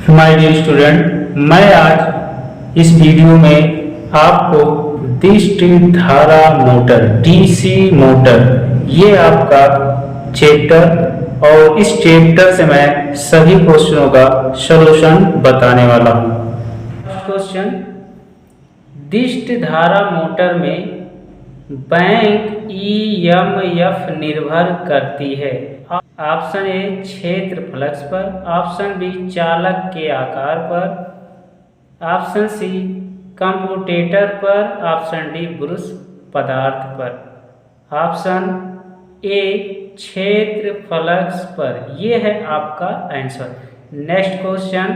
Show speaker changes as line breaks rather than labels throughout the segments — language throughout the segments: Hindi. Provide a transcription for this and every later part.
माय डियर स्टूडेंट, मैं आज इस वीडियो में आपको दृष्टि धारा मोटर डीसी मोटर ये आपका चैप्टर और इस चैप्टर से मैं सभी क्वेश्चनों का सलूशन बताने वाला हूँ। क्वेश्चन, दृष्टि धारा मोटर में बैंक ईएमएफ निर्भर करती है। ऑप्शन ए क्षेत्र फ्लक्स पर, ऑप्शन बी चालक के आकार पर, ऑप्शन सी कंप्यूटेटर पर, ऑप्शन डी ब्रुश पदार्थ पर। ऑप्शन ए क्षेत्र फ्लक्स पर, यह है आपका आंसर। नेक्स्ट क्वेश्चन,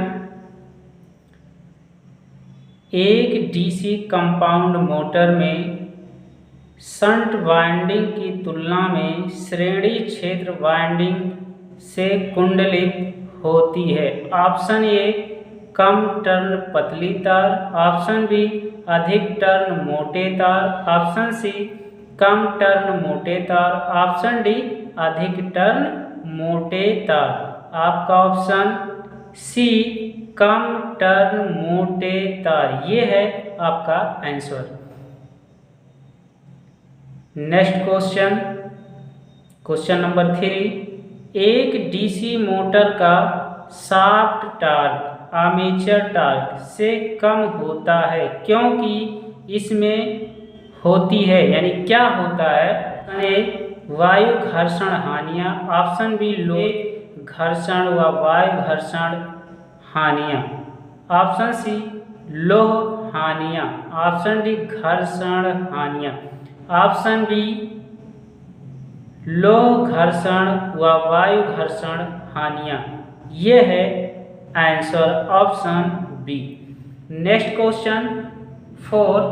एक डीसी कंपाउंड मोटर में शंट वाइंडिंग की तुलना में श्रेणी क्षेत्र वाइंडिंग से कुंडलित होती है। ऑप्शन ए कम टर्न पतली तार, ऑप्शन बी अधिक टर्न मोटे तार, ऑप्शन सी कम टर्न मोटे तार, ऑप्शन डी अधिक टर्न मोटे तार। आपका ऑप्शन सी कम टर्न मोटे तार, ये है आपका answer. Next question, question number 3, एक डीसी मोटर का शाफ्ट टार्क आर्मेचर टार्क से कम होता है क्योंकि इसमें होती है, यानी क्या होता है? वायु घर्षण हानियां, ऑप्शन बी लोह घर्षण व वायु घर्षण हानियां, ऑप्शन सी लोह हानियां, ऑप्शन डी घर्षण हानियां, ऑप्शन बी लोह घर्षण व वायु घर्षण हानियां, यह है answer option b. Next question 4,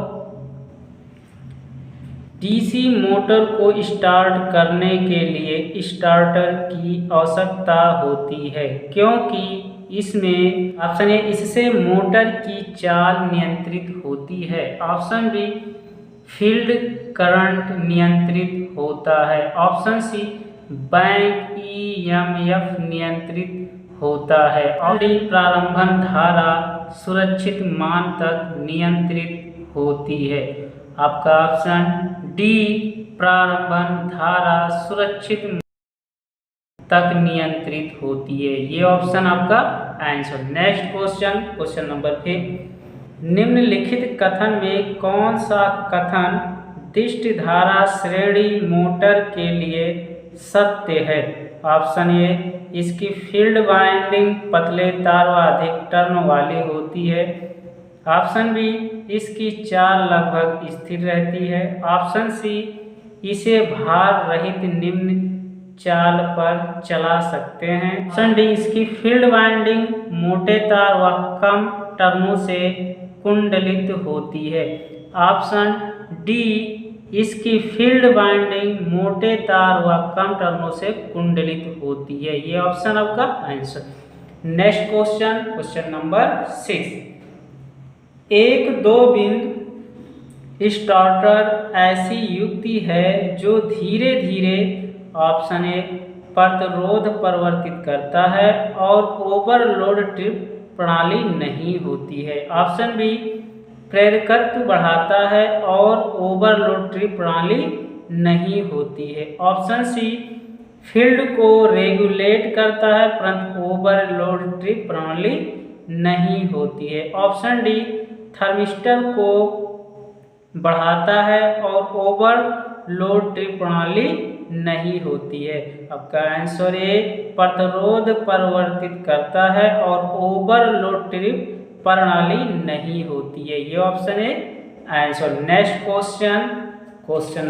DC motor को स्टार्ट करने के लिए स्टार्टर की आवश्यकता होती है क्योंकि इसमें, ऑप्शन ए इससे मोटर की चाल नियंत्रित होती है, ऑप्शन बी फील्ड करंट नियंत्रित होता है, ऑप्शन सी बैंक ईएमएफ नियंत्रित होता है, और डी प्रारंभन धारा सुरक्षित मान तक नियंत्रित होती है। आपका ऑप्शन डी प्रारंभन धारा सुरक्षित तक नियंत्रित होती है, ये ऑप्शन आपका answer. Next question, question number 5, निम्नलिखित कथन में कौन सा कथन दृष्टि धारा श्रेणी मोटर के लिए सत्य है? ऑप्शन ए इसकी फील्ड वाइंडिंग पतले तार व अधिक टर्न वाली होती है, ऑप्शन बी इसकी चाल लगभग स्थिर रहती है, ऑप्शन सी इसे भार रहित निम्न चाल पर चला सकते हैं, ऑप्शन डी इसकी फील्ड वाइंडिंग मोटे तार व कम टर्नों से कुंडलित होती है, ऑप्शन डी इसकी फील्ड वाइंडिंग मोटे तार व कम टर्नों से कुंडलित होती है, ये ऑप्शन आपका answer. Next question, question number 6, एक दो बिंदु स्टार्टर ऐसी युक्ति है जो धीरे धीरे, ऑप्शन ए प्रतिरोध परिवर्तित करता है और ओवरलोड ट्रिप प्रणाली नहीं होती है, ऑप्शन बी प्रेरकत्व बढ़ाता है और ओवरलोड ट्रिप प्रणाली नहीं होती है, ऑप्शन सी फील्ड को रेगुलेट करता है परंतु ओवरलोड ट्रिप प्रणाली नहीं होती है, ऑप्शन डी थर्मिस्टर को बढ़ाता है और ओवरलोड ट्रिप प्रणाली नहीं होती है। आपका आंसर ए प्रतिरोध परिवर्तित करता है और ओवरलोड ट्रिप प्रणाली नहीं होती है, ये ऑप्शन है answer. Next question, question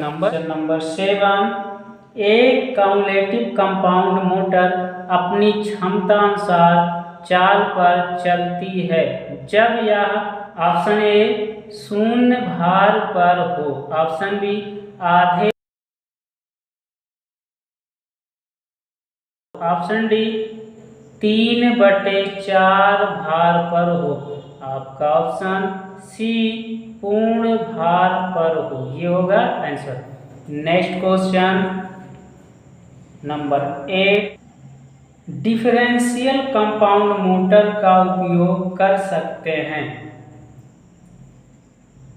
number 7, एक कम्युलेटिव कंपाउंड मोटर अपनी क्षमता अनुसार चाल पर चलती है जब यह, ऑप्शन ए शून्य भार पर हो, ऑप्शन बी आधे, ऑप्शन डी 3/4 भार पर हो, आपका ऑप्शन सी पूर्ण भार पर हो, ये होगा answer. Next question number 8, differential compound motor का उपयोग कर सकते हैं?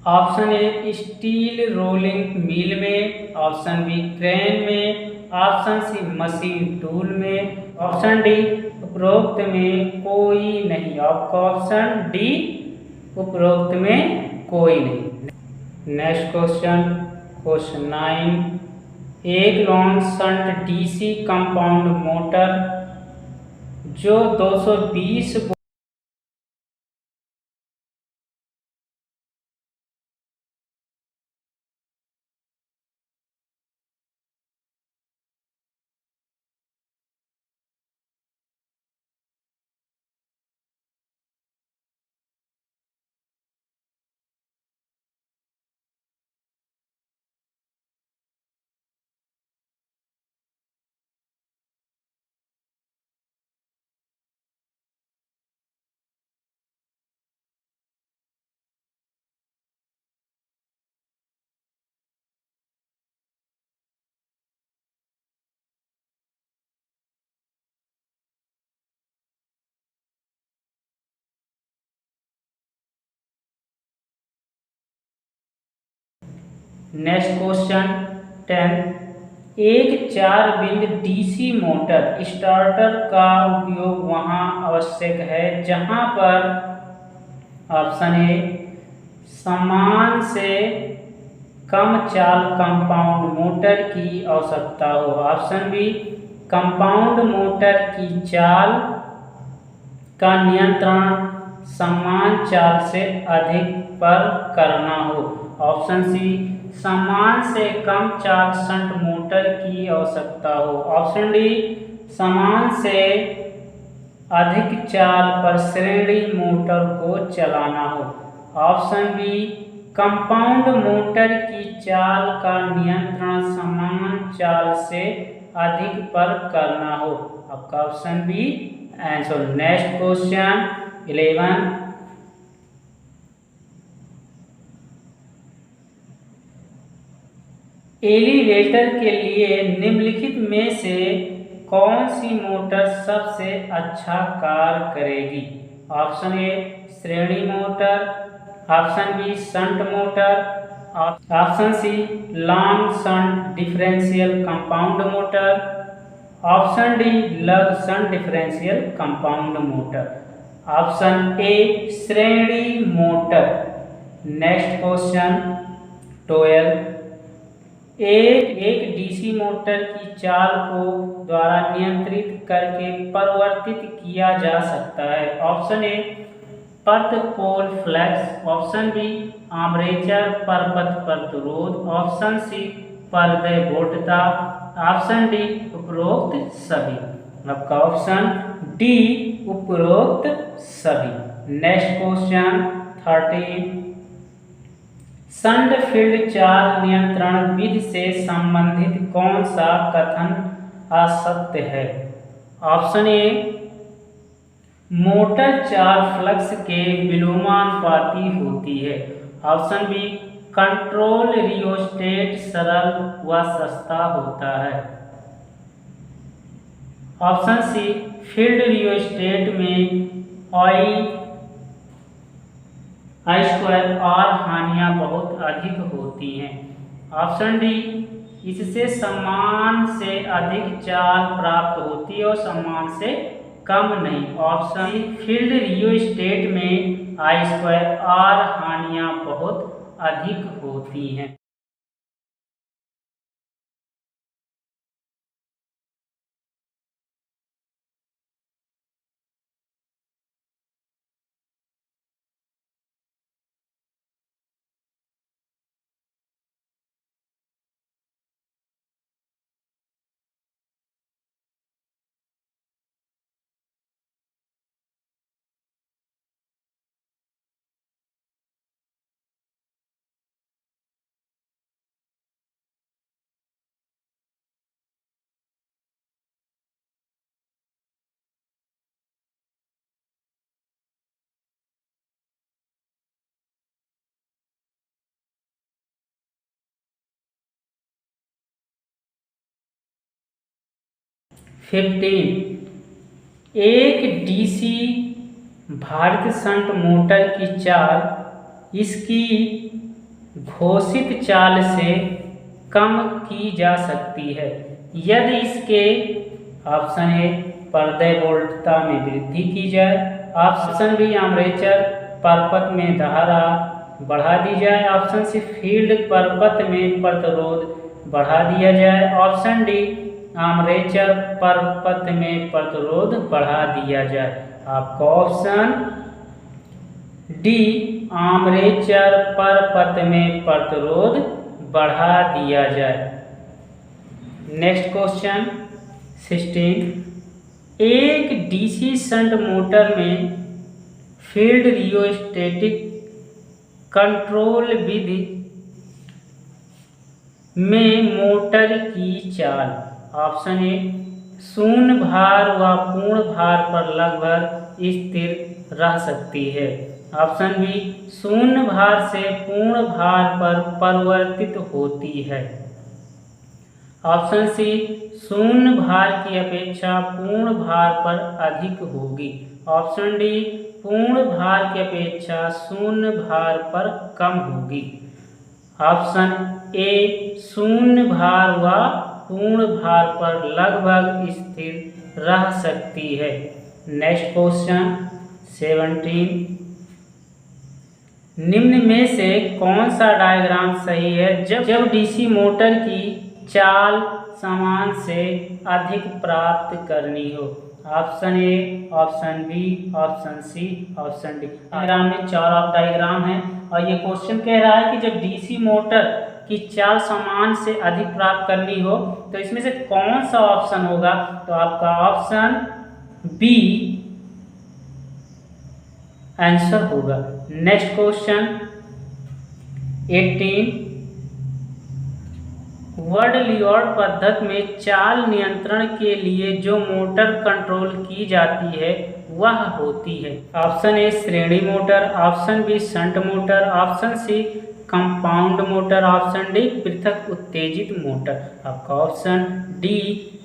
ऑप्शन ए स्टील रोलिंग मिल में, ऑप्शन बी क्रेन में, ऑप्शन सी मशीन टूल में, ऑप्शन डी उपरोक्त में कोई नहीं। आपका ऑप्शन डी उपरोक्त में कोई नहीं। Next question, question 9। एक long shunt DC compound motor जो 220 नेक्स्ट क्वेश्चन 10। एक 4 बिंद डीसी मोटर स्टार्टर का उपयोग वहां आवश्यक है जहां पर ऑप्शन ए समान से कम चाल कंपाउंड मोटर की आवश्यकता हो, ऑप्शन बी कंपाउंड मोटर की चाल का नियंत्रण समान चाल से अधिक पर करना हो, ऑप्शन सी समान से कम चाल शंट मोटर की आवश्यकता हो, ऑप्शन डी समान से अधिक चाल पर श्रेणी मोटर को चलाना हो, ऑप्शन बी कंपाउंड मोटर की चाल का नियंत्रण समान चाल से अधिक पर करना हो। आपका option b answer. Next question 11। Elevator के लिए निम्नलिखित में से कौन सी मोटर सबसे अच्छा कार्य करेगी? ऑप्शन ए श्रेणी motor, option B shunt motor, option C long shunt differential compound motor, option D लग shunt differential compound motor, option ए श्रेणी मोटर। Next question 12। एक डीसी मोटर की चाल को द्वारा नियंत्रित करके परिवर्तित किया जा सकता है, ऑप्शन ए पर्त pole flux, option B armature परपथ प्रतिरोध, ऑप्शन सी पर्दे वोल्टता, ऑप्शन डी उपरोक्त सभी। आपका ऑप्शन डी उपरोक्त सभी। Next question 13। शंट फील्ड चाल नियंत्रण विधि से संबंधित कौन सा कथन असत्य है? ऑप्शन ए मोटर चाल फ्लक्स के विलोमानुपाती होती है, ऑप्शन बी कंट्रोल रियोस्टेट सरल व सस्ता होता है, ऑप्शन सी फील्ड रियोस्टेट में आई स्क्वायर आर हानियां बहुत अधिक होती हैं, ऑप्शन डी इससे समान से अधिक चाल प्राप्त होती है और समान से कम नहीं, ऑप्शन सी फील्ड रियोस्टेट में आई स्क्वायर आर हानियां बहुत अधिक होती हैं। एक डीसी भारित शंट मोटर की चाल इसकी घोषित चाल से कम की जा सकती है यदि इसके ऑप्शन ए पर्दे वोल्टता में वृद्धि की जाए, ऑप्शन बी आर्मेचर परपथ में धारा बढ़ा दी जाए, ऑप्शन सी फील्ड परपथ में प्रतिरोध बढ़ा दिया जाए, ऑप्शन डी आर्मेचर परपथ में प्रतिरोध बढ़ा दिया जाए। आपका ऑप्शन डी आर्मेचर परपथ में प्रतिरोध बढ़ा दिया जाए। नेक्स्ट क्वेश्चन 16, एक डीसी शंट मोटर में फील्ड रियोस्टेटिक कंट्रोल विधि में मोटर की चाल, ऑप्शन ए शून्य भार व पूर्ण भार पर लगभग स्थिर रह सकती है, ऑप्शन बी शून्य भार से पूर्ण भार पर परिवर्तित होती है, ऑप्शन सी शून्य भार की अपेक्षा पूर्ण भार पर अधिक होगी, ऑप्शन डी पूर्ण भार की अपेक्षा शून्य भार पर कम होगी, ऑप्शन ए शून्य भार व पूर्ण भार पर लगभग स्थिर रह सकती है। नेक्स्ट क्वेश्चन 17, निम्न में से कौन सा डायग्राम सही है जब डीसी मोटर की चाल समान से अधिक प्राप्त करनी हो, option a, option b, option c, option d. Diagram में 4 डायग्राम है और ये क्वेश्चन कह रहा है कि जब डीसी मोटर की चाल समान से अधिक प्राप्त करनी हो तो इसमें से कौन सा ऑप्शन होगा, तो आपका ऑप्शन बी आंसर होगा। नेक्स्ट क्वेश्चन 18, वर्ड लियोर्ड पद्धति में चाल नियंत्रण के लिए जो मोटर कंट्रोल की जाती है वह होती है, ऑप्शन ए श्रेणी motor, option B shunt motor, option c compound motor, option d पृथक उत्तेजित मोटर। आपका ऑप्शन डी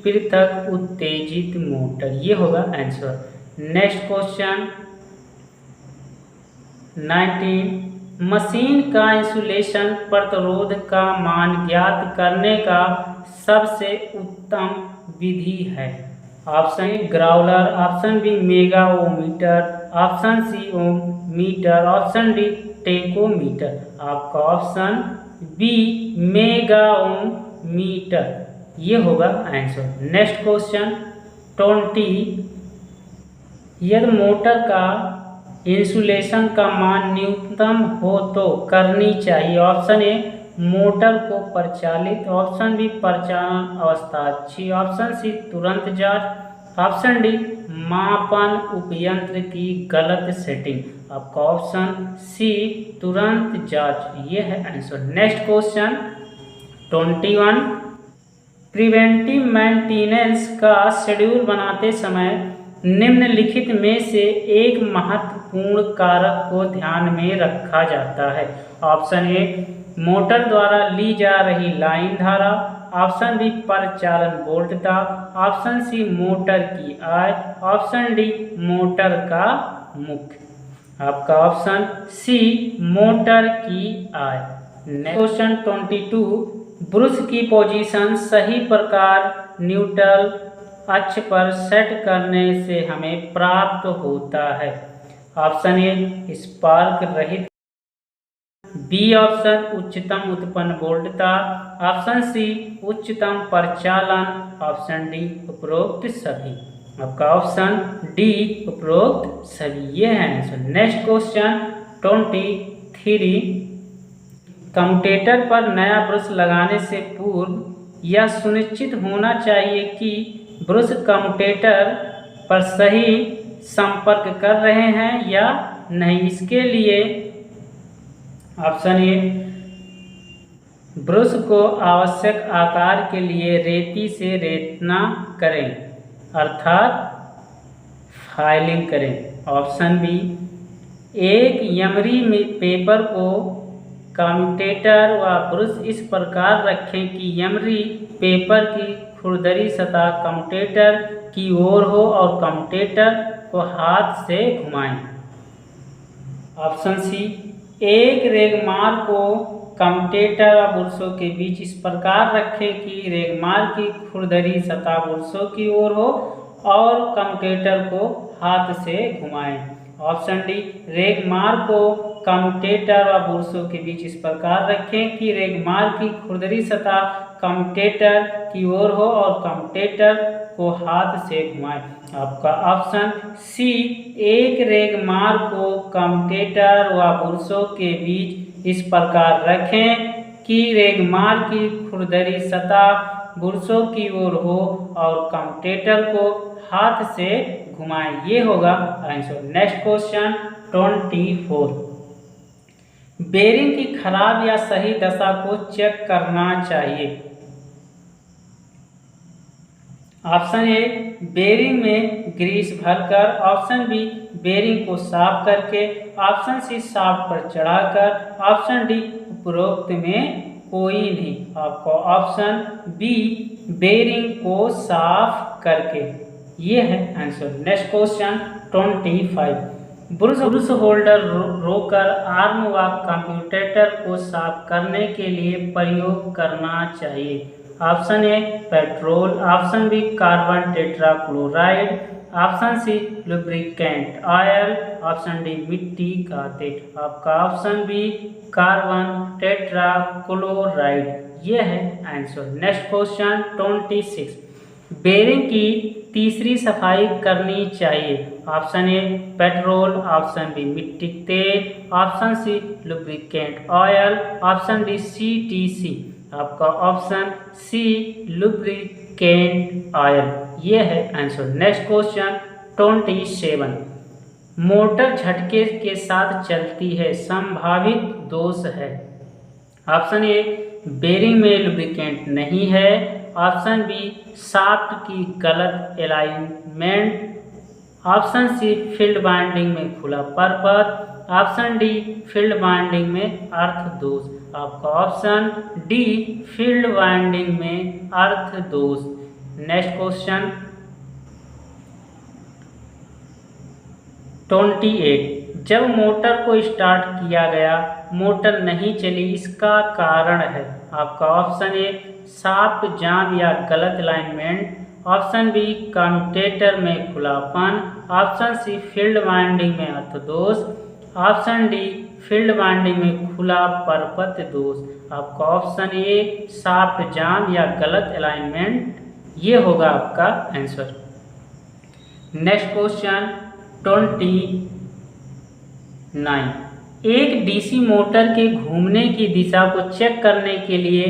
पृथक उत्तेजित मोटर, ये होगा आंसर। नेक्स्ट क्वेश्चन 19, मशीन का इंसुलेशन प्रतिरोध का मान ज्ञात करने का सबसे उत्तम विधि है, option A growler, option B mega ohmmeter, option C ohm meter, option D tachometer. आपका option B mega ohm meter, ये होगा आंसर। नेक्स्ट क्वेश्चन 20, यदि मोटर का इंसुलेशन का मान न्यूनतम हो तो करनी चाहिए, ऑप्शन ए मोटर को परिचालित, ऑप्शन बी परिचालन अवस्था अच्छी, ऑप्शन सी तुरंत जांच, ऑप्शन डी मापन उपयंत्र की गलत सेटिंग। आपका ऑप्शन सी तुरंत जांच, ये है answer. Next question 21, preventive maintenance का शेड्यूल बनाते समय निम्नलिखित में से एक महत्वपूर्ण कारक को ध्यान में रखा जाता है, ऑप्शन ए मोटर द्वारा ली जा रही लाइन धारा, ऑप्शन बी परिचालन वोल्टता, ऑप्शन सी मोटर की आय, ऑप्शन डी मोटर का मुख्य। आपका ऑप्शन सी मोटर की आय। क्वेश्चन 22, ब्रश की पोजीशन सही प्रकार न्यूट्रल अक्ष पर सेट करने से हमें प्राप्त होता है, ऑप्शन ए स्पार्क रहित, बी ऑप्शन उच्चतम उत्पन्न वोल्टता, ऑप्शन सी उच्चतम परिचालन, ऑप्शन डी उपरोक्त सभी। आपका ऑप्शन डी उपरोक्त सभी, ये है आंसर। नेक्स्ट क्वेश्चन 23, कम्यूटेटर पर नया ब्रश लगाने से पूर्व यह सुनिश्चित होना चाहिए कि ब्रश कम्यूटेटर पर सही संपर्क कर रहे हैं या नहीं। इसके लिए ऑप्शन ए ब्रश को आवश्यक आकार के लिए रेती से रेतना करें अर्थात फाइलिंग करें, ऑप्शन बी एक यमरी में पेपर को कम्यूटेटर व ब्रश इस प्रकार रखें कि यमरी पेपर की खुरदरी सतह कम्यूटेटर की ओर हो और कम्यूटेटर को हाथ से घुमाएं। ऑप्शन सी, एक रेगमार को कम्यूटेटर और बुरसों के बीच इस प्रकार रखें कि रेगमार की खुरदरी सतह बुरसों की ओर हो और कम्यूटेटर को हाथ से घुमाएं। ऑप्शन डी, रेगमार को कम्यूटेटर और बुरसों के बीच इस प्रकार रखें कि रेगमार की खुरदरी सतह कम्यूटेटर की ओर हो और कम्यूटेटर को हाथ से घुमाएं। आपका ऑप्शन सी, एक रेगमार को कम्यूटेटर व बुरसों के बीच इस प्रकार रखें कि रेगमार की खुरदरी सतह बुरसों की ओर हो और कम्यूटेटर को हाथ से घुमाएं। ये होगा आंसर। नेक्स्ट क्वेश्चन 24, बेरिंग की खराब या सही दशा को चेक करना चाहिए। ऑप्शन ए, बेरिंग में ग्रीस भरकर। ऑप्शन बी, बेरिंग को साफ करके। ऑप्शन सी, शाफ्ट पर चढ़ाकर। ऑप्शन डी, उपरोक्त में कोई नहीं। आपको ऑप्शन बी, बेरिंग को साफ करके, ये है answer. Next question 25, brush holder rocker arm व कम्यूटेटर को साफ करने के लिए प्रयोग करना चाहिए। ऑप्शन ए, petrol. Option B, carbon tetrachloride. Option सी, लुब्रिकेंट ऑयल। ऑप्शन डी, मिट्टी का तेल। आपका ऑप्शन बी, कार्बन टेट्राक्लोराइड, ये है आंसर। नेक्स्ट क्वेश्चन 26, बेरिंग की तीसरी सफाई करनी चाहिए। ऑप्शन ए, पेट्रोल। ऑप्शन बी, मिट्टी तेल। ऑप्शन सी, lubricant oil. Option d, CTC। आपका ऑप्शन सी, लुब्रिकेंट ऑयल, ये है आंसर। नेक्स्ट क्वेश्चन 27, मोटर झटके के साथ चलती है, संभावित दोष है। ऑप्शन ए, बेरिंग में लुब्रिकेंट नहीं है। ऑप्शन बी, शाफ्ट की गलत alignment. Option c, field winding में खुला परपथ। ऑप्शन डी, फील्ड वाइंडिंग में अर्थ दोष। आपका ऑप्शन डी, फील्ड वाइंडिंग में अर्थ दोष। नेक्स्ट क्वेश्चन 28, जब मोटर को स्टार्ट किया गया मोटर नहीं चली, इसका कारण है। आपका ऑप्शन ए, शाफ्ट जाम या गलत अलाइनमेंट। ऑप्शन बी, कम्यूटेटर में खुलापन। ऑप्शन सी, फील्ड वाइंडिंग में अर्थ दोष। ऑप्शन डी, फील्ड वाइंडिंग में खुला परपथ दोष। आपका ऑप्शन ए, शाफ्ट जाम या गलत अलाइनमेंट, ये होगा आपका आंसर। नेक्स्ट क्वेश्चन 29, एक डीसी मोटर के घूमने की दिशा को चेक करने के लिए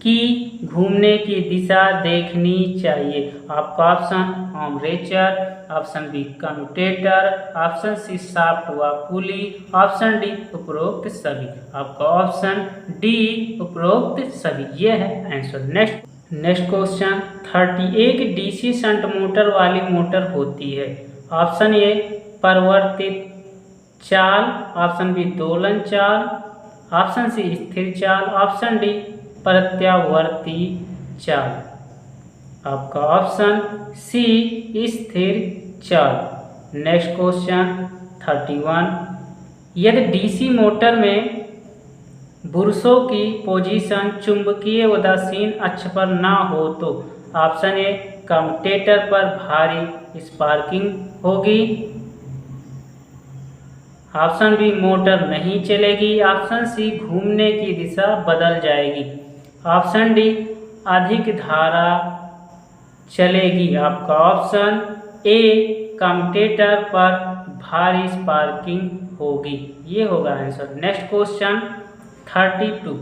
की घूमने की दिशा देखनी चाहिए। आपका option armature. Option b, commutator. Option c, shaft व पुली। ऑप्शन डी, उपरोक्त सभी। आपका ऑप्शन डी, उपरोक्त सभी, ये है आंसर। नेक्स्ट क्वेश्चन 30, एक डीसी शंट मोटर वाली मोटर होती है। ऑप्शन ए, परिवर्तित चाल। ऑप्शन बी, दोलन चाल। ऑप्शन सी, स्थिर चाल। ऑप्शन डी, प्रत्यावर्ती चाल। आपका ऑप्शन सी, स्थिर चाल। नेक्स्ट क्वेश्चन 31, यदि डीसी मोटर में बुरसों की पोजीशन चुंबकीय उदासीन अक्ष पर ना हो तो। ऑप्शन ए, कम्यूटेटर पर भारी स्पार्किंग होगी। ऑप्शन बी, मोटर नहीं चलेगी। ऑप्शन सी, घूमने की दिशा बदल जाएगी। ऑप्शन डी, अधिक धारा चलेगी। आपका ऑप्शन ए, कम्यूटेटर पर भारी स्पार्किंग होगी, ये होगा आंसर। नेक्स्ट क्वेश्चन 32,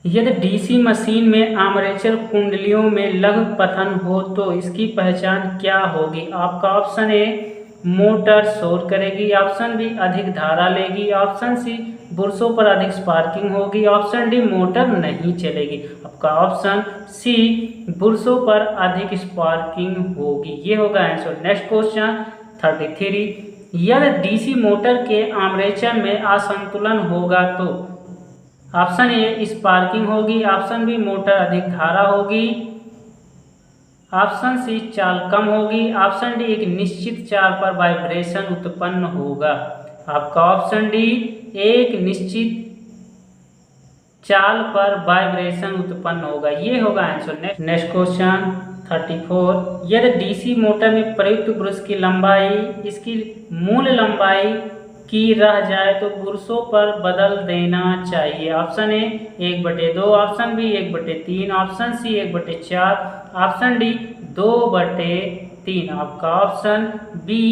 यदि डीसी मशीन में आर्मेचर कुंडलियों में लघु पतन हो तो इसकी पहचान क्या होगी। आपका ऑप्शन ए, मोटर शोर करेगी। ऑप्शन बी, अधिक धारा लेगी। ऑप्शन सी, बुरसों पर अधिक स्पार्किंग होगी। ऑप्शन डी, मोटर नहीं चलेगी। आपका ऑप्शन सी, बुरसों पर अधिक स्पार्किंग होगी, ये होगा आंसर। नेक्स्ट क्वेश्चन 33, यदि डीसी मोटर के आर्मेचर में असंतुलन होगा तो। ऑप्शन ए स्पार्किंग होगी, ऑप्शन बी मोटर अधिक धारा होगी, ऑप्शन सी चाल कम होगी, ऑप्शन डी एक निश्चित चाल पर वाइब्रेशन उत्पन्न होगा। आपका ऑप्शन डी एक निश्चित चाल पर वाइब्रेशन उत्पन्न होगा, ये होगा आंसर। नेक्स्ट क्वेश्चन 34, यदि डीसी मोटर में प्रयुक्त ब्रश की लंबाई इसकी मूल लंबाई की रह जाए तो ब्रशों पर बदल देना चाहिए। Option a 1/2, option b 1/3, option c 1/4, option d 2/3। आपका ऑप्शन बी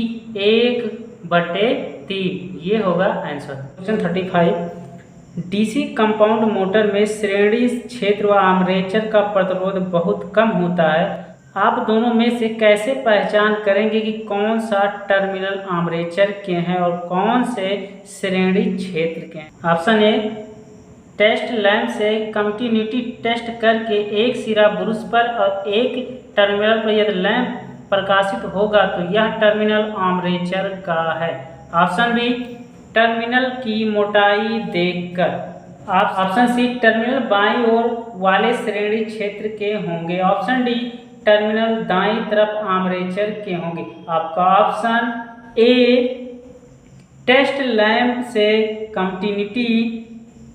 1/3 ये होगा answer. Question 35, DC compound motor में श्रेणी क्षेत्र व आर्मेचर का प्रतिरोध बहुत कम होता है। आप दोनों में से कैसे पहचान करेंगे कि कौन सा टर्मिनल आर्मेचर के हैं और कौन से श्रेणी क्षेत्र के हैं? ऑप्शन ए टेस्ट लैंप से कंटिन्यूटी टेस्ट करके एक सिरा ब्रश पर और एक टर्मिनल पर यदि लैंप प्रकाशित होगा तो यह टर्मिनल आर्मेचर का है। ऑप्शन बी टर्मिनल की मोटाई देखकर, ऑप्शन सी टर्मिनल बाईं ओर वाले श्रेणी क्षेत्र के होंगे, ऑप्शन डी टर्मिनल दाईं तरफ आर्मेचर के होंगे। आपका ऑप्शन ए टेस्ट लैंप से कंटिन्यूटी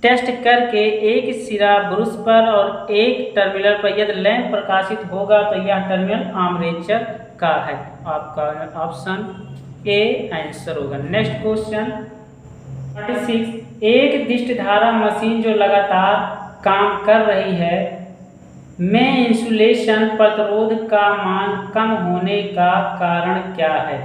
टेस्ट करके एक सिरा ब्रश पर और एक टर्मिनल पर यदि लैंप प्रकाशित होगा तो यह टर्मिनल आर्मेचर का है। आपका ऑप्शन ए आंसर होगा। नेक्स्ट क्वेश्चन 36, एक दिष्ट धारा मशीन जो लगातार काम कर रही है में इंसुलेशन प्रतिरोध का मान कम होने का कारण क्या है?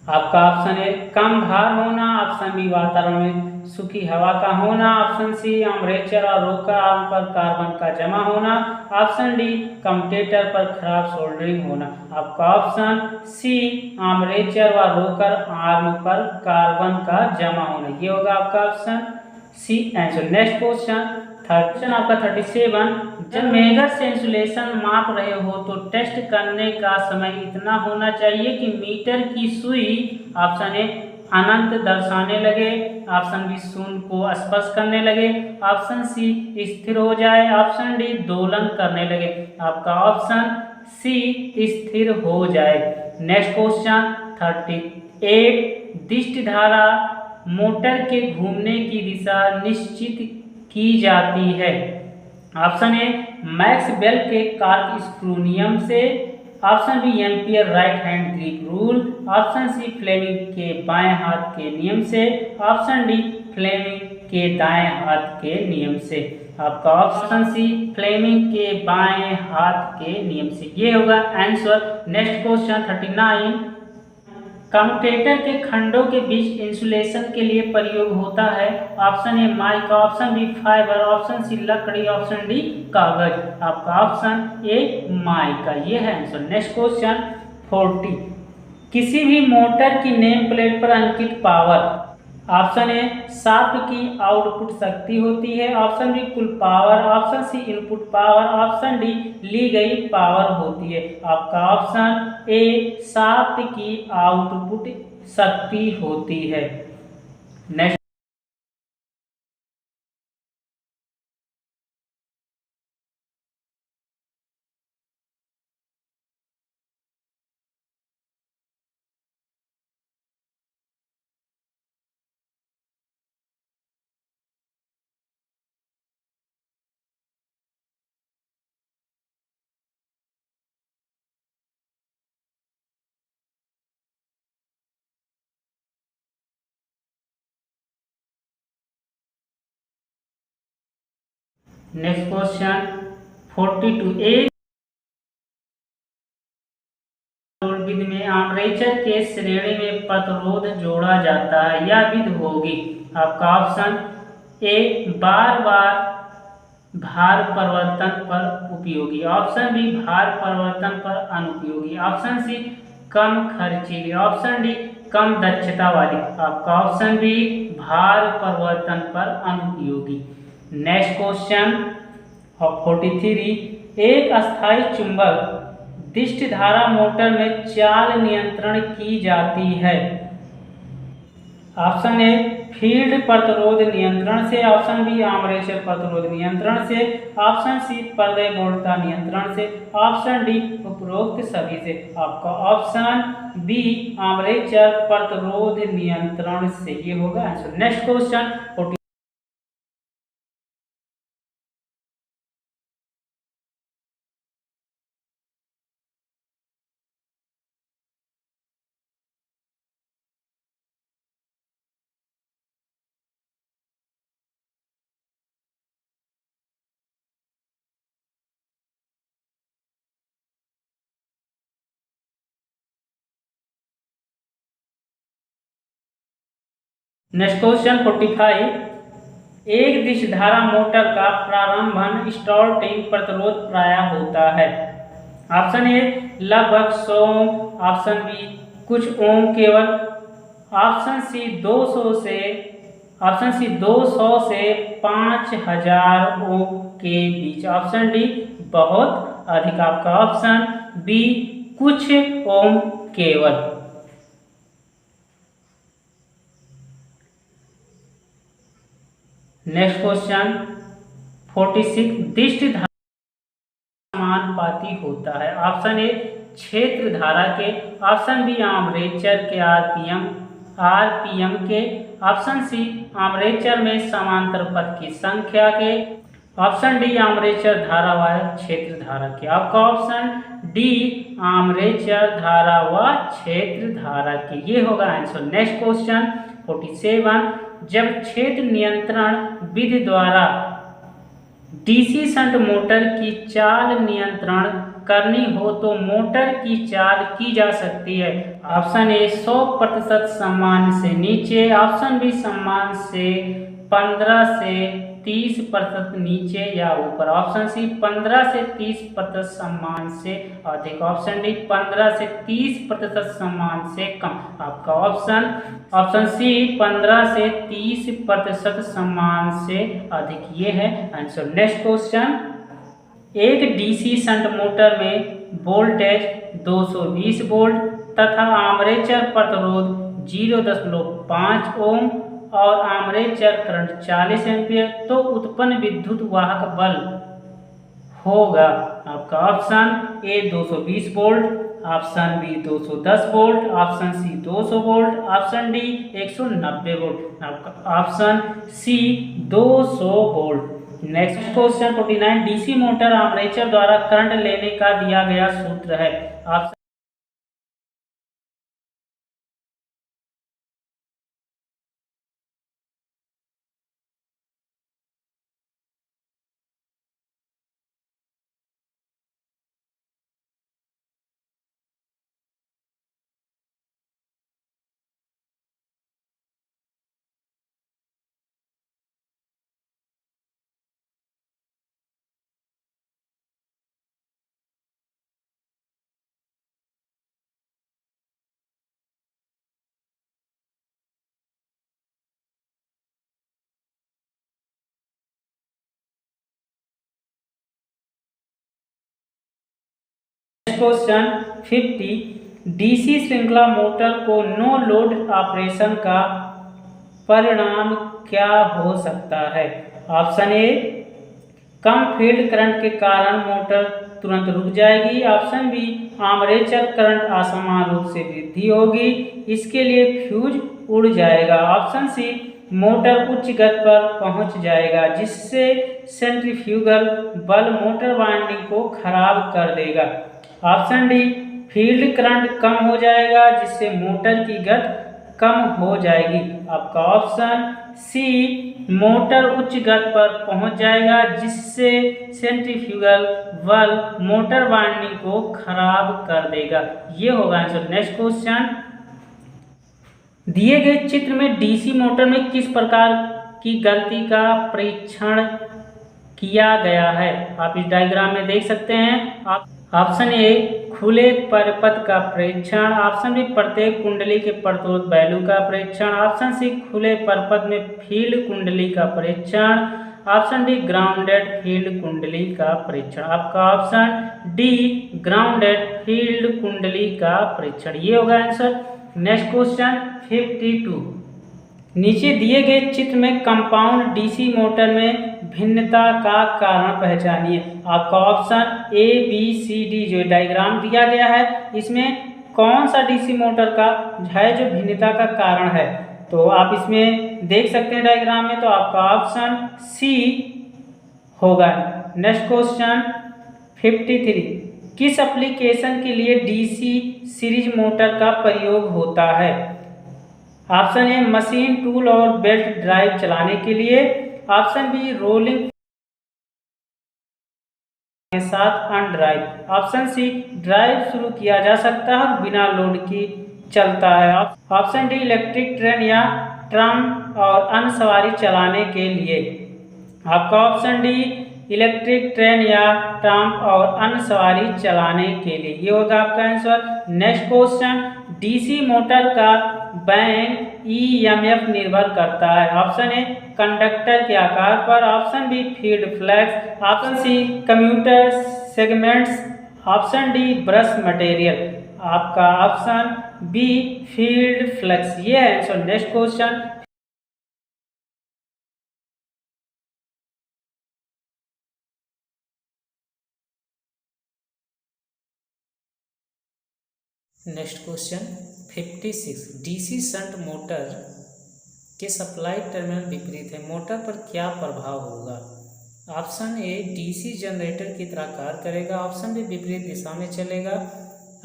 आपका ऑप्शन ए कम भार होना, ऑप्शन बी वातावरण में सूखी हवा का होना, ऑप्शन सी आर्मेचर और रोकर आर्म पर कार्बन का जमा होना, ऑप्शन डी कम्यूटेटर पर खराब सोल्डरिंग होना। आपका ऑप्शन सी आर्मेचर व रोकर आर्म पर कार्बन का जमा होना, ये होगा आपका option c answer. Next question आपका 37, जब मेजर से इंसुलेशन माप रहे हो तो टेस्ट करने का समय इतना होना चाहिए कि मीटर की सुई ऑप्शन ए अनंत दर्शाने लगे, ऑप्शन बी शून्य को स्पर्श करने लगे, ऑप्शन सी स्थिर हो जाए, ऑप्शन डी दोलन करने लगे। आपका ऑप्शन सी स्थिर हो जाए। नेक्स्ट क्वेश्चन 38, दिष्ट धारा मोटर के घूमने की दिशा निश्चित की जाती है। ऑप्शन ए मैक्सवेल के कार्क स्क्रू नियम से, option b ampere right hand grip rule, option c Fleming के बाएं हाथ के नियम से, ऑप्शन डी फ्लेमिंग के दाएं हाथ के नियम से। आपका ऑप्शन सी फ्लेमिंग के बाएं हाथ के नियम से, ये होगा आंसर। नेक्स्ट क्वेश्चन 39, कम्यूटेटर के खंडों के बीच इंसुलेशन के लिए प्रयोग होता है। Option a mica, option b fibre, option c लकड़ी, ऑप्शन डी कागज। आपका ऑप्शन ए माइका, ये है आंसर। नेक्स्ट क्वेश्चन 40, किसी भी मोटर की नेम प्लेट पर अंकित पावर, ऑप्शन ए शाफ्ट की आउटपुट शक्ति होती है, ऑप्शन बी कुल power, option C input power, option D ली गई पावर होती है। आपका ऑप्शन ए शाफ्ट की आउटपुट शक्ति होती है। नेक्स्ट क्वेश्चन 42, एक विधि में आर्मेचर के श्रेणी में प्रतिरोध जोड़ा जाता है, यह विधि होगी। आपका ऑप्शन ए बार बार भार परिवर्तन पर उपयोगी, ऑप्शन बी भार परिवर्तन पर अनुपयोगी, ऑप्शन सी कम खर्चीली, ऑप्शन डी कम दक्षता वाली। आपका ऑप्शन बी भार परिवर्तन पर अनुपयोगी। नेक्स्ट क्वेश्चन 43, एक अस्थायी चुंबक दिष्ट धारा मोटर में चाल नियंत्रण की जाती है। ऑप्शन ए फील्ड प्रतिरोध नियंत्रण से, ऑप्शन बी आर्मेचर प्रतिरोध नियंत्रण से, ऑप्शन सी पर्दे बोल्टता नियंत्रण से, ऑप्शन डी उपरोक्त सभी से। आपका ऑप्शन बी आर्मेचर प्रतिरोध नियंत्रण से ये होगा answer. Next question next question 45। एक दिशधारा मोटर का प्रारंभन स्टार्टिंग प्रतिरोध प्रायः होता है। ऑप्शन ए लगभग 100 ओम, ऑप्शन बी कुछ ओम केवल, ऑप्शन सी 200 से 5000 ओम के बीच, ऑप्शन डी बहुत अधिक। आपका ऑप्शन बी कुछ ओम केवल। Next question 46। दृष्टि धारा समानुपाती होता है। ऑप्शन ए क्षेत्र धारा के, ऑप्शन बी आर्मेचर के आरपीएम के, ऑप्शन सी आर्मेचर में समांतर पथ की संख्या के, ऑप्शन डी आर्मेचर धारा व क्षेत्र धारा के। आपका ऑप्शन डी आर्मेचर धारा व क्षेत्र धारा के, ये होगा आंसर। Next question 47। जब क्षेत्र नियंत्रण विधि द्वारा डीसी शंट मोटर की चाल नियंत्रण करनी हो तो मोटर की चाल की जा सकती है। ऑप्शन ए 100% सम्मान से नीचे, ऑप्शन बी सम्मान से 15 से 30% नीचे या ऊपर, ऑप्शन सी 15 से 30% सम्मान से अधिक, ऑप्शन डी 15 से 30% सम्मान से कम। आपका ऑप्शन सी 15 से 30% सम्मान से अधिक, ये है आंसर। Next question. एक डीसी शंट मोटर में वोल्टेज 220 वोल्ट तथा आर्मेचर प्रतिरोध 0.5 ओम और आर्मेचर करंट 40 एम्पीयर, तो उत्पन्न विद्युत वाहक बल होगा। आपका option A 220 volt, option B 210 volt, option C 200 volt, option D 190 volt. आपका option C 200 volt. Next question 49। DC motor armature द्वारा करंट लेने का दिया गया सूत्र है। Option question 50। डीसी श्रृंखला मोटर को नो लोड ऑपरेशन का परिणाम क्या हो सकता है। ऑप्शन ए कम फील्ड करंट के कारण मोटर तुरंत रुक जाएगी, ऑप्शन बी आर्मेचर करंट असमान रूप से वृद्धि होगी, इसके लिए फ्यूज उड़ जाएगा, ऑप्शन सी मोटर उच्च गति पर पहुंच जाएगा जिससे सेंट्रीफ्यूगल बल मोटर वाइंडिंग को खराब कर देगा, ऑप्शन डी फील्ड करंट कम हो जाएगा जिससे मोटर की गति कम हो जाएगी। आपका ऑप्शन सी मोटर उच्च गति पर पहुंच जाएगा जिससे सेंट्रीफ्यूगल बल मोटर वाइंडिंग को खराब कर देगा, ये होगा आंसर। Next question. दिए गए चित्र में डीसी मोटर में किस प्रकार की गलती का परीक्षण किया गया है। आप इस डायग्राम में देख सकते हैं। ऑप्शन ए खुले परिपथ का परीक्षण, ऑप्शन बी प्रत्येक कुंडली के प्रतिरोध वैल्यू का परीक्षण, ऑप्शन सी खुले परिपथ में फील्ड कुंडली का परीक्षण, ऑप्शन डी ग्राउंडेड फील्ड कुंडली का परीक्षण। आपका ऑप्शन डी ग्राउंडेड फील्ड कुंडली का परीक्षण, ये होगा आंसर। Next question 52। नीचे दिए गए चित्र में कंपाउंड डीसी मोटर में भिन्नता का कारण पहचानिए। आपका option a b c d जो डायग्राम दिया गया है इसमें कौन सा डीसी मोटर का है जो भिन्नता का कारण है, तो आप इसमें देख सकते हैं डायग्राम में, तो आपका ऑप्शन सी होगा। नेक्स्ट क्वेश्चन 53, किस एप्लीकेशन के लिए डीसी सीरीज मोटर का प्रयोग होता है? ऑप्शन ए मशीन, टूल और बेल्ट ड्राइव चलाने के लिए। ऑप्शन बी रोलिंग के साथ अन ड्राइव। ऑप्शन सी ड्राइव शुरू किया जा सकता है और बिना लोड की चलता है। ऑप्शन डी इलेक्ट्रिक ट्रेन या ट्राम और अन्य सवारी चलाने के लिए। आपका ऑप्शन डी इलेक्ट्रिक ट्रेन या ट्राम और अन्य सवारी चलाने के लिए, ये होगा आपका answer. Next question, DC motor का बैंक ईएमएफ निर्भर करता है। ऑप्शन ए कंडक्टर के आकार पर। Option B field flux. Option C commutator segments. Option D brush material. आपका ऑप्शन बी फील्ड फ्लक्स, ये है answer. Next question, next question 56, DC shunt motor के सप्लाई टर्मिनल विपरीत है, मोटर पर क्या प्रभाव होगा? ऑप्शन ए डीसी जनरेटर की तरह कार्य करेगा। ऑप्शन बी विपरीत दिशा में चलेगा।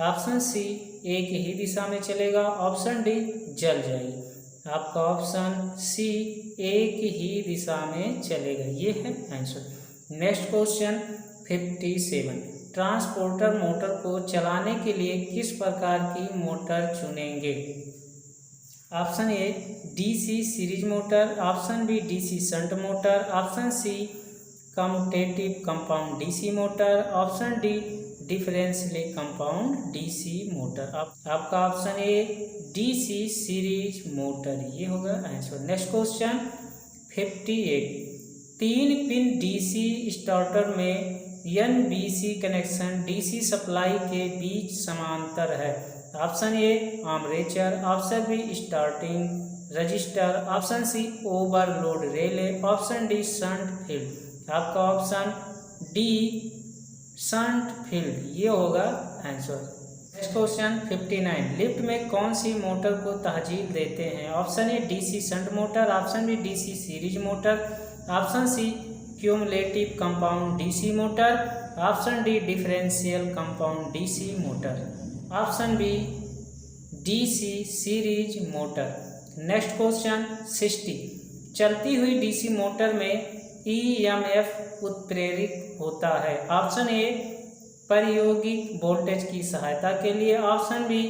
ऑप्शन सी एक ही दिशा में चलेगा। ऑप्शन डी जल जाएगी। आपका ऑप्शन सी एक ही दिशा में चलेगा, ये है answer. Next question 57, transporter motor को चलाने के लिए किस प्रकार की मोटर चुनेंगे? Option A DC series motor. Option B DC shunt motor. Option C commutative compound DC motor. Option D differentially compound DC motor. आपका option A DC series motor, ये होगा answer. Next question 58, 3 pin DC starter में एनबीसी कनेक्शन डीसी सप्लाई के बीच समांतर है। Option A armature. Option B starting register. Option C overload relay. Option D shunt field. आपका ऑप्शन डी शंट फील्ड, ये होगा आंसर। नेक्स्ट क्वेश्चन 59, लिफ्ट में कौन सी मोटर को तरजीह देते हैं? Option A DC shunt motor. Option B DC series motor. Option C cumulative compound DC motor. Option D differential compound DC motor. Option B DC series motor. Next question 60, चलती हुई डीसी मोटर में ईएमएफ उत्प्रेरित होता है। ऑप्शन ए प्रायोगिक वोल्टेज की सहायता के लिए। ऑप्शन बी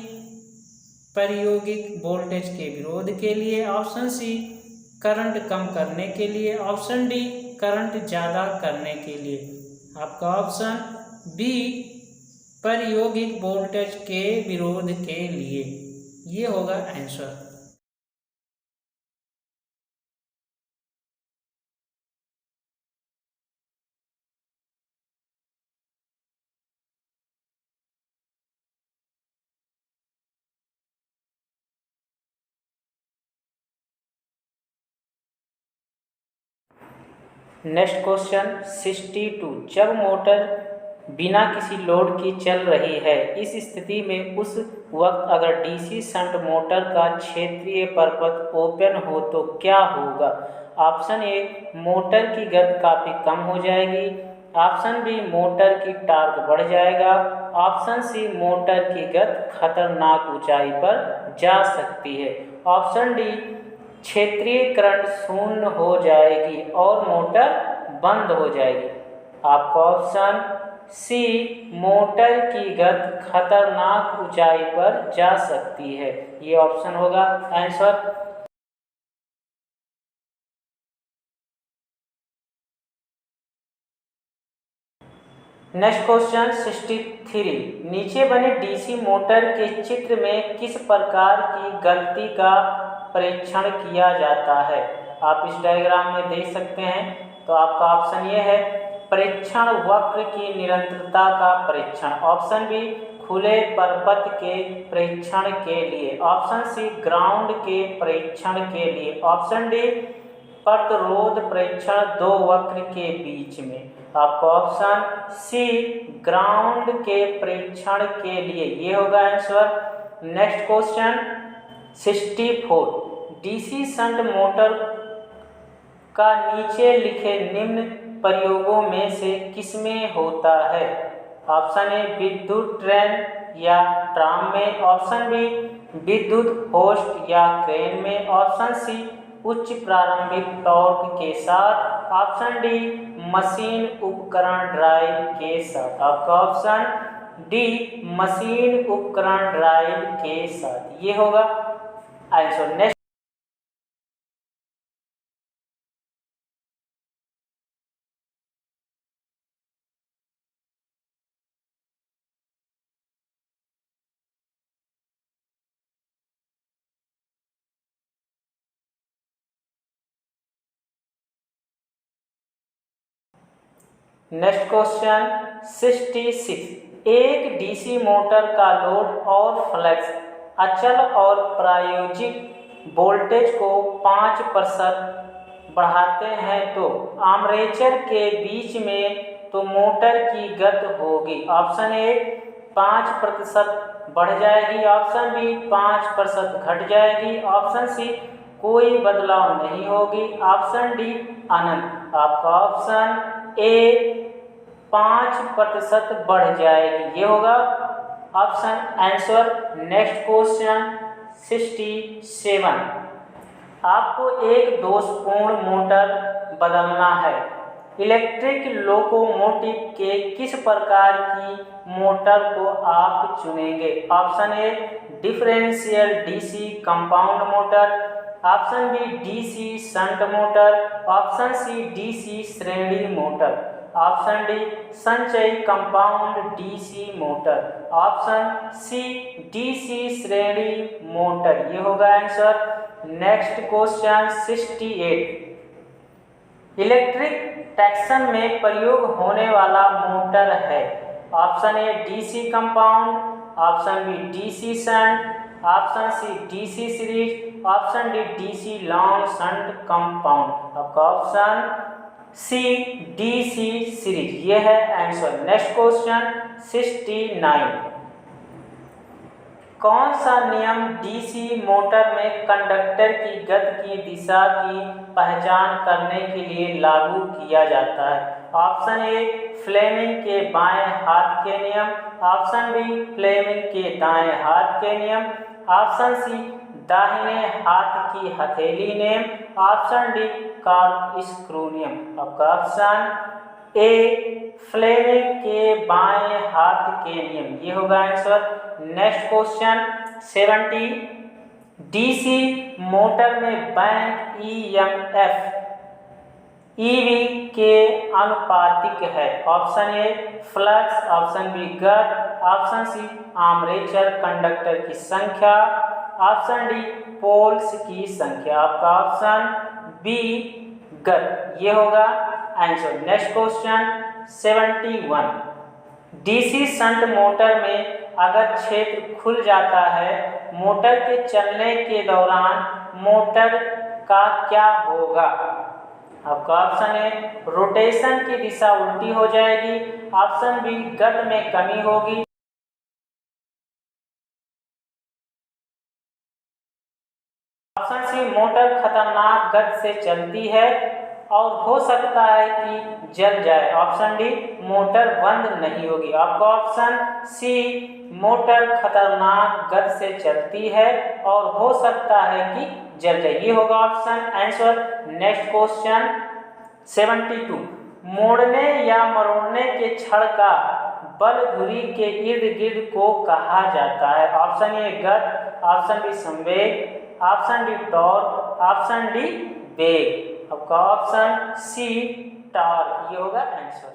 प्रायोगिक वोल्टेज के विरोध के लिए। ऑप्शन सी करंट कम करने के लिए। ऑप्शन डी करंट ज़्यादा करने के लिए। आपका ऑप्शन बी प्रायोगिक वोल्टेज के विरोध के लिए, ये होगा आंसर। नेक्स्ट क्वेश्चन 62, जब मोटर बिना किसी लोड की चल रही है, इस स्थिति में उस वक्त अगर डीसी शंट मोटर का क्षेत्रीय परिपथ ओपन हो तो क्या होगा? ऑप्शन ए मोटर की गति काफ़ी कम हो जाएगी। ऑप्शन बी मोटर की टॉर्क बढ़ जाएगा। ऑप्शन सी मोटर की गति खतरनाक ऊंचाई पर जा सकती है। ऑप्शन डी क्षेत्रीय करंट शून्य हो जाएगी और मोटर बंद हो जाएगी। आपका ऑप्शन सी मोटर की गति खतरनाक ऊंचाई पर जा सकती है, ये ऑप्शन होगा आंसर। नेक्स्ट क्वेश्चन 63, नीचे बने डीसी मोटर के चित्र में किस प्रकार की गलती का परीक्षण किया जाता है? आप इस डायग्राम में देख सकते हैं, तो आपका ऑप्शन ये है परीक्षण वक्र की निरंतरता का परीक्षण। ऑप्शन बी खुले परपथ के परीक्षण के लिए, ऑप्शन सी ग्राउंड के परीक्षण के लिए, ऑप्शन डी प्रतिरोध परीक्षण दो वक्र के बीच में। आपका ऑप्शन सी ग्राउंड के परीक्षण के लिए ये होगा answer. Next question 64, DC shunt motor का नीचे लिखे निम्न प्रयोगों में से किसमें होता है? ऑप्शन ए विद्युत ट्रेन या ट्राम में, ऑप्शन बी विद्युत होस्ट या क्रेन में, ऑप्शन सी उच्च प्रारंभिक टॉर्क के साथ, ऑप्शन डी मशीन उपकरण ड्राइव के साथ। आपका ऑप्शन डी मशीन उपकरण ड्राइव के साथ ये होगा आंसर। नेक्स्ट नेक्स्ट क्वेश्चन 66, एक डीसी मोटर का लोड और फ्लक्स अचल और प्रायोगिक वोल्टेज को 5% बढ़ाते हैं तो आर्मेचर के बीच में तो मोटर की गति होगी। ऑप्शन ए 5% बढ़ जाएगी, ऑप्शन बी 5% घट जाएगी, ऑप्शन सी कोई बदलाव नहीं होगी, ऑप्शन डी अनंत। आपका ऑप्शन ए 5% बढ़ जाएगी ये होगा ऑप्शन आंसर। नेक्स्ट क्वेश्चन 67, आपको एक दोषपूर्ण मोटर बदलना है। इलेक्ट्रिक लोकोमोटिव के किस प्रकार की मोटर को आप चुनेंगे? Option A differential DC compound motor, option B DC shunt motor, option C DC श्रेणी मोटर, ऑप्शन डी संचयी compound DC motor, option C DC श्रेणी मोटर ये होगा answer. Next question 68, electric traction में प्रयोग होने वाला मोटर है। Option A DC compound, option B DC shunt, option C DC series, option D DC long shunt compound. आपका ऑप्शन सी डीसी सीरीज ये है आंसर। नेक्स्ट क्वेश्चन 69, कौन सा नियम डीसी मोटर में कंडक्टर की गति की दिशा की पहचान करने के लिए लागू किया जाता है? ऑप्शन ए फ्लेमिंग के बाएं हाथ के नियम, ऑप्शन बी फ्लेमिंग के दाएं हाथ के नियम, ऑप्शन सी दाहिने हाथ की हथेली नियम, ऑप्शन डी कॉर्कस्क्रू नियम। आपका ऑप्शन ए फ्लेमिंग के बाएं हाथ के नियम ये होगा answer. Next question 70, DC motor में बैंक ईएमएफ ईवी के अनुपातिक है। Option A flux, option B गति, ऑप्शन सी आर्मेचर कंडक्टर की संख्या, ऑप्शन डी पोल्स की संख्या। आपका ऑप्शन बी गति ये होगा answer. Next question 71, DC shunt motor में अगर क्षेत्र खुल जाता है मोटर के चलने के दौरान मोटर का क्या होगा? आपका ऑप्शन ए रोटेशन की दिशा उल्टी हो जाएगी, ऑप्शन बी गति में कमी होगी, ऑप्शन सी मोटर खतरनाक गति से चलती है और हो सकता है कि जल जाए, ऑप्शन डी मोटर बंद नहीं होगी। आपका ऑप्शन सी मोटर खतरनाक गति से चलती है और हो सकता है कि जल जाए ये होगा ऑप्शन आंसर। नेक्स्ट क्वेश्चन 72, मोड़ने या मरोड़ने के क्षण का बल धुरी के इर्द गिर्द को कहा जाता है? ऑप्शन ए गति, ऑप्शन बी संवेग, option D torque, option D वेग। आपका ऑप्शन सी टॉर्क ये होगा आंसर।